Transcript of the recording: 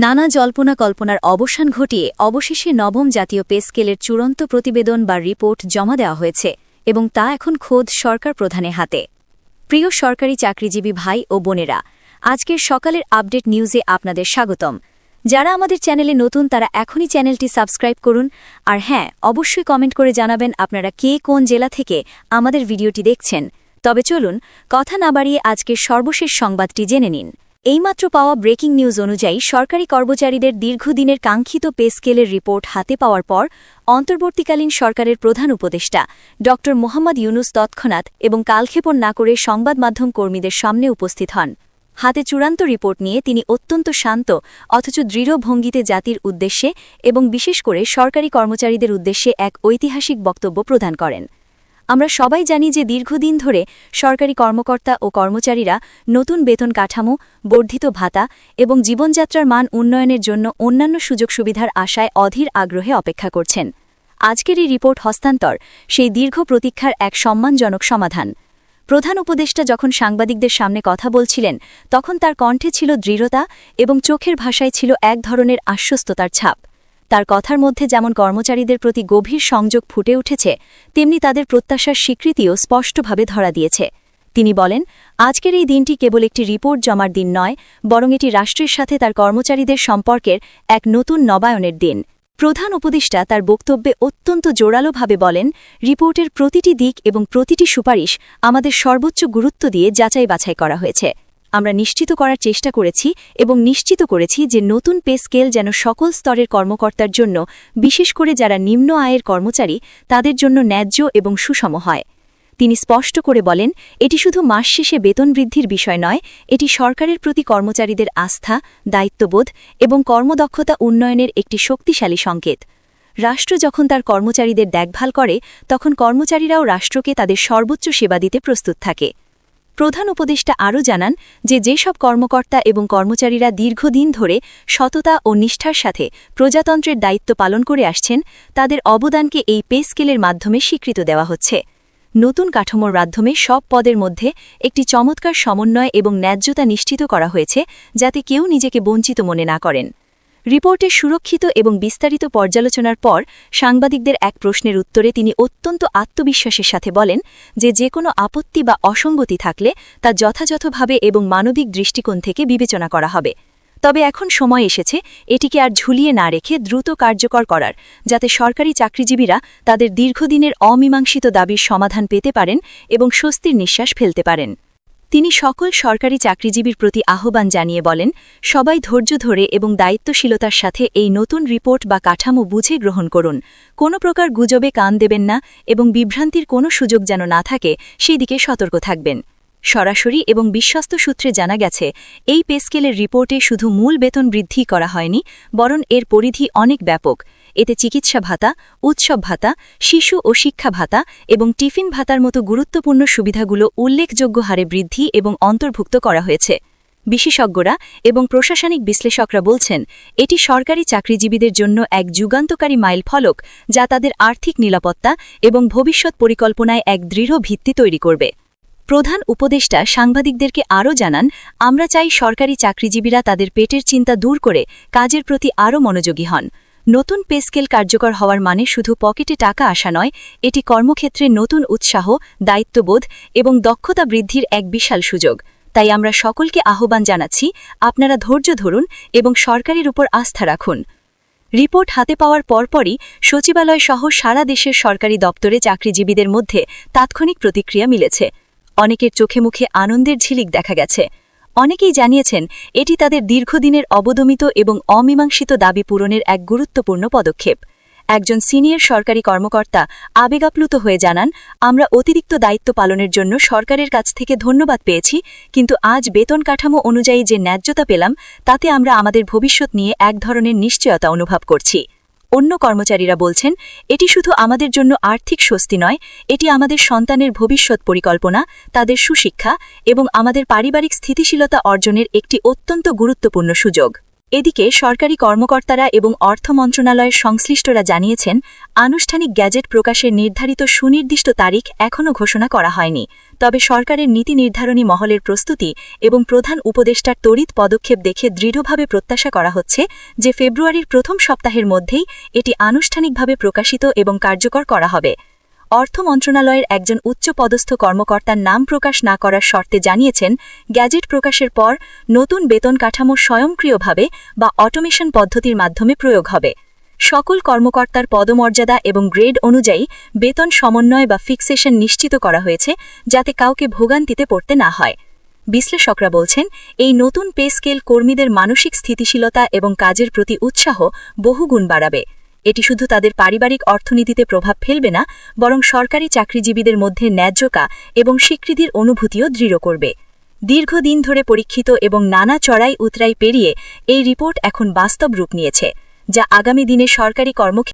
নানা জল্পনা কল্পনার অবসান ঘটিয়ে অবশেষে নবম জাতীয় পে স্কেলের চূড়ান্ত প্রতিবেদন বা রিপোর্ট জমা দেওয়া হয়েছে এবং তা এখন খোদ সরকার প্রধানের হাতে। প্রিয় সরকারি চাকরিজীবী ভাই ও বোনেরা, আজকের সকালের আপডেট নিউজে আপনাদের স্বাগতম। যারা আমাদের চ্যানেলে নতুন তারা এখনই চ্যানেলটি সাবস্ক্রাইব করুন, আর হ্যাঁ, অবশ্যই কমেন্ট করে জানাবেন আপনারা কে কোন জেলা থেকে আমাদের ভিডিওটি দেখছেন। তবে চলুন কথা না বাড়িয়ে আজকের সর্বশেষ সংবাদটি জেনে নিন। এইমাত্র পাওয়া ব্রেকিং নিউজ অনুযায়ী সরকারি কর্মচারীদের দীর্ঘদিনের কাঙ্ক্ষিত পে স্কেলের রিপোর্ট হাতে পাওয়ার পর অন্তর্বর্তীকালীন সরকারের প্রধান উপদেষ্টা ড মোহাম্মদ ইউনুস তৎক্ষণাৎ এবং কালক্ষেপণ না করে সংবাদ মাধ্যম কর্মীদের সামনে উপস্থিত হন। হাতে চূড়ান্ত রিপোর্ট নিয়ে তিনি অত্যন্ত শান্ত অথচ দৃঢ় ভঙ্গিতে জাতির উদ্দেশ্যে এবং বিশেষ করে সরকারি কর্মচারীদের উদ্দেশ্যে এক ঐতিহাসিক বক্তব্য প্রদান করেন। আমরা সবাই জানি যে দীর্ঘদিন ধরে সরকারি কর্মকর্তা ও কর্মচারীরা নতুন বেতন কাঠামো, বর্ধিত ভাতা এবং জীবনযাত্রার মান উন্নয়নের জন্য অন্যান্য সুযোগ সুবিধার আশায় অধীর আগ্রহে অপেক্ষা করছেন। আজকের এই রিপোর্ট হস্তান্তর সেই দীর্ঘ প্রতীক্ষার এক সম্মানজনক সমাধান। প্রধান উপদেষ্টা যখন সাংবাদিকদের সামনে কথা বলছিলেন তখন তার কণ্ঠে ছিল দৃঢ়তা এবং চোখের ভাষায় ছিল এক ধরনের আশ্বস্ততার ছাপ। তার কথার মধ্যে যেমন কর্মচারীদের প্রতি গভীর সংযোগ ফুটে উঠেছে, তেমনি তাদের প্রত্যাশার স্বীকৃতিও স্পষ্টভাবে ধরা দিয়েছে। তিনি বলেন, আজকের এই দিনটি কেবল একটি রিপোর্ট জমার দিন নয়, বরং এটি রাষ্ট্রের সাথে তার কর্মচারীদের সম্পর্কের এক নতুন নবায়নের দিন। প্রধান উপদেষ্টা তার বক্তব্যে অত্যন্ত জোরালোভাবে বলেন, রিপোর্টের প্রতিটি দিক এবং প্রতিটি সুপারিশ আমাদের সর্বোচ্চ গুরুত্ব দিয়ে যাচাই বাছাই করা হয়েছে। আমরা নিশ্চিত করার চেষ্টা করেছি এবং নিশ্চিত করেছি যে নতুন পে স্কেল যেন সকল স্তরের কর্মকর্তার জন্য, বিশেষ করে যারা নিম্ন আয়ের কর্মচারী, তাদের জন্য ন্যায্য এবং সুষম হয়। তিনি স্পষ্ট করে বলেন, এটি শুধু মাস শেষে বেতন বৃদ্ধির বিষয় নয়, এটি সরকারের প্রতি কর্মচারীদের আস্থা, দায়িত্ববোধ এবং কর্মদক্ষতা উন্নয়নের একটি শক্তিশালী সংকেত। রাষ্ট্র যখন তার কর্মচারীদের দেখভাল করে, তখন কর্মচারীরাও রাষ্ট্রকে তাদের সর্বোচ্চ সেবা দিতে প্রস্তুত থাকে। প্রধান উপদেষ্টা আরও জানান যে যেসব কর্মকর্তা এবং কর্মচারীরা দীর্ঘদিন ধরে সততা ও নিষ্ঠার সাথে প্রজাতন্ত্রের দায়িত্ব পালন করে আসছেন, তাদের অবদানকে এই পে স্কেলের মাধ্যমে স্বীকৃত দেওয়া হচ্ছে। নতুন কাঠামোর মাধ্যমে সব পদের মধ্যে একটি চমৎকার সমন্বয় এবং ন্যায্যতা নিশ্চিত করা হয়েছে, যাতে কেউ নিজেকে বঞ্চিত মনে না করেন। রিপোর্টের সুরক্ষিত এবং বিস্তারিত পর্যালোচনার পর সাংবাদিকদের এক প্রশ্নের উত্তরে তিনি অত্যন্ত আত্মবিশ্বাসের সাথে বলেন যে কোনো আপত্তি বা অসঙ্গতি থাকলে তা যথাযথভাবে এবং মানবিক দৃষ্টিকোণ থেকে বিবেচনা করা হবে। তবে এখন সময় এসেছে এটিকে আর ঝুলিয়ে না রেখে দ্রুত কার্যকর করার, যাতে সরকারি চাকরিজীবীরা তাদের দীর্ঘদিনের অমীমাংসিত দাবির সমাধান পেতে পারেন এবং স্বস্তির নিঃশ্বাস ফেলতে পারেন। তিনি সকল সরকারি চাকরিজীবীর প্রতি আহ্বান জানিয়ে বলেন, সবাই ধৈর্য ধরে এবং দায়িত্বশীলতার সাথে এই নতুন রিপোর্ট বা কাঠামো বুঝে গ্রহণ করুন। কোনো প্রকার গুজবে কান দেবেন না এবং বিভ্রান্তির কোনো সুযোগ যেন না থাকে সেই দিকে সতর্ক থাকবেন। সরাসরি এবং বিশ্বস্ত সূত্রে জানা গেছে, এই পে স্কেলের রিপোর্টে শুধু মূল বেতন বৃদ্ধি করা হয়নি, বরং এর পরিধি অনেক ব্যাপক। এতে চিকিৎসা ভাতা, উৎসব ভাতা, শিশু ও শিক্ষা ভাতা এবং টিফিন ভাতার মতো গুরুত্বপূর্ণ সুবিধাগুলো উল্লেখযোগ্য হারে বৃদ্ধি এবং অন্তর্ভুক্ত করা হয়েছে। বিশেষজ্ঞরা এবং প্রশাসনিক বিশ্লেষকরা বলছেন, এটি সরকারি চাকরিজীবীদের জন্য এক যুগান্তকারী মাইলফলক, যা তাদের আর্থিক নিরাপত্তা এবং ভবিষ্যৎ পরিকল্পনায় এক দৃঢ় ভিত্তি তৈরি করবে। প্রধান উপদেষ্টা সাংবাদিকদেরকে আরও জানান, আমরা চাই সরকারি চাকরিজীবীরা তাদের পেটের চিন্তা দূর করে কাজের প্রতি আরও মনোযোগী হন। নতুন পে স্কেল কার্যকর হওয়ার মানে শুধু পকেটে টাকা আসা নয়, এটি কর্মক্ষেত্রে নতুন উৎসাহ, দায়িত্ববোধ এবং দক্ষতা বৃদ্ধির এক বিশাল সুযোগ। তাই আমরা সকলকে আহ্বান জানাচ্ছি, আপনারা ধৈর্য ধরুন এবং সরকারের উপর আস্থা রাখুন। রিপোর্ট হাতে পাওয়ার পরপরই সচিবালয় সহ সারা দেশের সরকারি দপ্তরে চাকরিজীবীদের মধ্যে তাৎক্ষণিক প্রতিক্রিয়া মিলেছে। অনেকের চোখে মুখে আনন্দের ঝিলিক দেখা গেছে। অনেকেই জানিয়েছেন এটি তাদের দীর্ঘদিনের অবদমিত এবং অমীমাংসিত দাবি পূরণের এক গুরুত্বপূর্ণ পদক্ষেপ। একজন সিনিয়র সরকারি কর্মকর্তা আবেগাপ্লুত হয়ে জানান, আমরা অতিরিক্ত দায়িত্ব পালনের জন্য সরকারের কাছ থেকে ধন্যবাদ পেয়েছি, কিন্তু আজ বেতন কাঠামো অনুযায়ী যে ন্যায্যতা পেলাম তাতে আমরা আমাদের ভবিষ্যৎ নিয়ে এক ধরনের নিশ্চয়তা অনুভব করছি। অন্য কর্মচারীরা বলছেন, এটি শুধু আমাদের জন্য আর্থিক স্বস্তি নয়, এটি আমাদের সন্তানের ভবিষ্যৎ পরিকল্পনা, তাদের সুশিক্ষা এবং আমাদের পারিবারিক স্থিতিশীলতা অর্জনের একটি অত্যন্ত গুরুত্বপূর্ণ সুযোগ। এদিকে সরকারি কর্মকর্তারা এবং অর্থ মন্ত্রণালয়ের সংশ্লিষ্টরা জানিয়েছেন, আনুষ্ঠানিক গ্যাজেট প্রকাশের নির্ধারিত সুনির্দিষ্ট তারিখ এখনও ঘোষণা করা হয়নি। তবে সরকারের নীতি নির্ধারণী মহলের প্রস্তুতি এবং প্রধান উপদেষ্টার তড়িৎ পদক্ষেপ দেখে দৃঢ়ভাবে প্রত্যাশা করা হচ্ছে যে ফেব্রুয়ারির প্রথম সপ্তাহের মধ্যেই এটি আনুষ্ঠানিকভাবে প্রকাশিত এবং কার্যকর করা হবে। অর্থ মন্ত্রণালয়ের একজন উচ্চপদস্থ কর্মকর্তার নাম প্রকাশ না করার শর্তে জানিয়েছেন, গ্যাজেট প্রকাশের পর নতুন বেতন কাঠামো স্বয়ংক্রিয়ভাবে বা অটোমেশন পদ্ধতির মাধ্যমে প্রয়োগ হবে। সকল কর্মকর্তার পদমর্যাদা এবং গ্রেড অনুযায়ী বেতন সমন্বয় বা ফিক্সেশন নিশ্চিত করা হয়েছে, যাতে কাউকে ভোগান্তিতে পড়তে না হয়। বিশ্লেষকরা বলছেন, এই নতুন পে স্কেল কর্মীদের মানসিক স্থিতিশীলতা এবং কাজের প্রতি উৎসাহ বহুগুণ বাড়াবে। এটি শুধু তাদের পারিবারিক অর্থনীতিতে প্রভাব ফেলবে না, বরং সরকারি চাকরিজীবীদের মধ্যে ন্যায্যতা এবং স্বীকৃতির অনুভূতিও দৃঢ় করবে। দীর্ঘদিন ধরে পরীক্ষিত এবং নানা চড়াই উতরাই পেরিয়ে এই রিপোর্ট এখন বাস্তব রূপ নিয়েছে, যা আগামী দিনে সরকারি